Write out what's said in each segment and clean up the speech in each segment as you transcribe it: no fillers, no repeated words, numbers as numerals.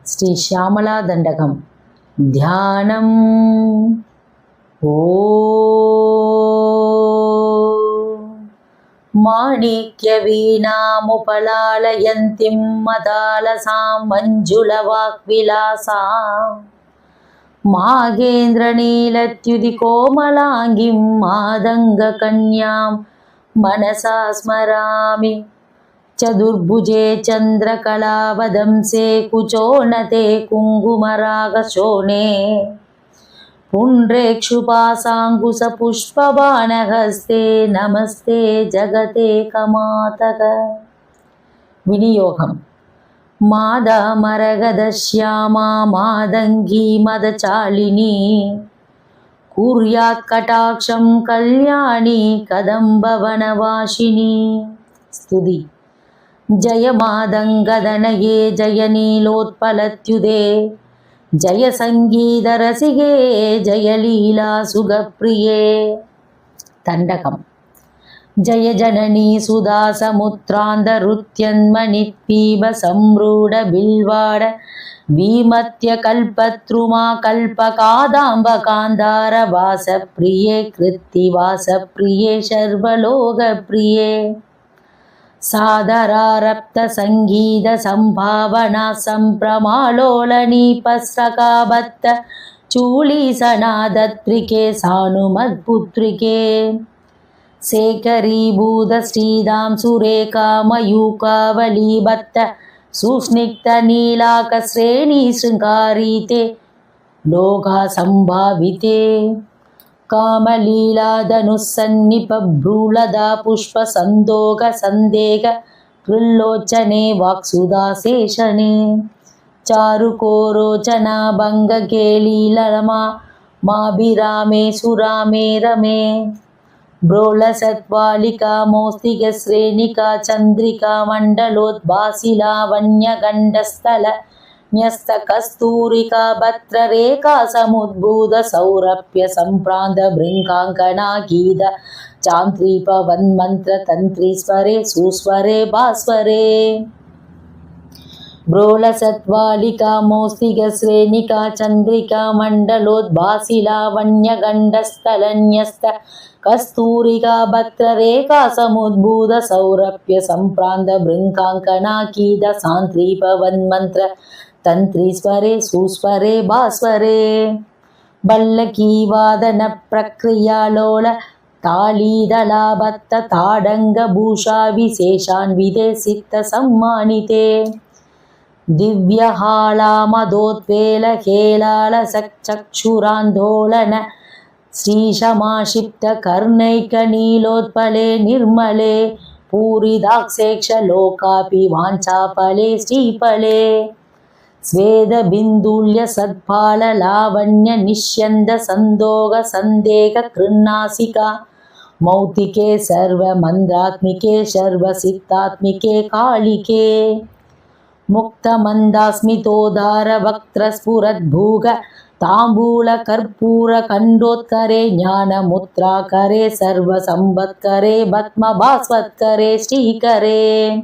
ஸ்ரீ ஷியாமளா தண்டகம் தியானம். ஓ மாணிக்ய வீணாமுபலாலயந்திம் மதாலசாம் மஞ்சுளவாக்விலாசாம் மாகேந்திர நீலத்யுதி கோமலாங்கிம் மாதங்க கன்யாம் மனசா ஸ்மராமி. चतुर्भुजे चन्द्रकलावदंसे कुचोन्नते कुङ्कुमरागशोणे पुण्ड्रेक्षुपासाङ्कुशपुष्पबाणहस्ते नमस्ते जगते कमातक. विनियोगम्. मादा मरगदश्यामा मादङ्गी मदचालिनी कुर्यात् कटाक्षं कल्याणी कदम्बवनवासिनी. स्तुति. जय मादङ्गदनये जय नीलोत्पलत्युदे जय सङ्गीतरसिके जय लीलासुगप्रिये. तण्डकम्. जय जननी सुधासमुत्रान्तरुत्यन्मनित्पीब संरूढबिल्वाड विमत्यकल्पत्रुमा कल्पकादाम्बकान्दारवासप्रिये कृत्तिवासप्रिये शर्वलोकप्रिये. सादरारप्तसङ्गीत सम्भावना सम्प्रमालोलनीपस्रकाबत्त चूलीसनादत्रिके सानुमत्पुत्रिके. शेखरीभूत श्रीदां सुरेखामयूकावलीबत्त सुस्निग्धनीलाकश्रेणीशृङ्गारीते लोकासम्भाविते. कामलीलाधनुस्सन्निपभ्रूलदा पुष्पसन्दोग सन्देह कृल्लोचने वाक्सुधाशेषणे चारुकोरोचना भङ्गकेलीलमा माभिरामे सुरामे रमे. ब्रोलसत्वालिका मौस्तिकश्रेणिका चन्द्रिका मण्डलोद्भासिलावण्यगण्डस्थल न्यस्तकस्तूरिका भद्ररेखा समुद्भूत सौरभ्य सम्प्रान्त भृङ्गाङ्कना गीत चान्त्रीपवन्मन्त्र तन्त्रीस्वरे सुस्वरे भास्वरे. ब्रोलसत्वालिका मौस्तिकश्रेणिका चन्द्रिका मण्डलोद्भासिलावण्यगण्डस्थलन्यस्त कस्तूरिका भद्ररेखा समुद्भूत सौरभ्य सम्प्रान्त भृङ्गाङ्कना गीत सान्त्रीपवन्मन्त्र तन्त्रीस्वरे सुस्वरे भास्वरे. बल्लकीवादन प्रक्रियालोल तालीदलाबत्त ताडङ्गभूषा विशेषान्विते सिद्धसम्मानिते. दिव्यहालामदोत्वेल हेलालसचक्षुरान्दोलन श्रीशमाक्षिप्तकर्णैकनीलोत्पले निर्मले पूरिदाक्षेक्षलोकापि वाञ्छाफले श्रीफले. स्वेदबिन्दुल्य सद्फाललावण्य निष्यन्द सन्दोग सन्देह कृन्नासिका मौक्तिके सर्वमन्त्रात्मिके सर्वसिद्धात्मिके कालिके. मुक्तमन्दास्मितोदार वक्त्रस्फुरद्भूग ताम्बूलकर्पूरकण्डोत्करे ज्ञानमुद्राकरे सर्वसम्पत्करे भस्मभास्वत्करे श्रीकरे.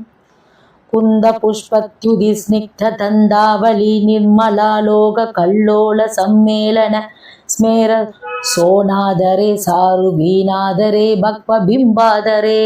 कुन्दपुष्पत्युदिस्निग्धतन्दावली निर्मलालोककल्लोल सम्मेलन स्मेर सोनादरे सारुवीनादरे भक्वबिम्बादरे.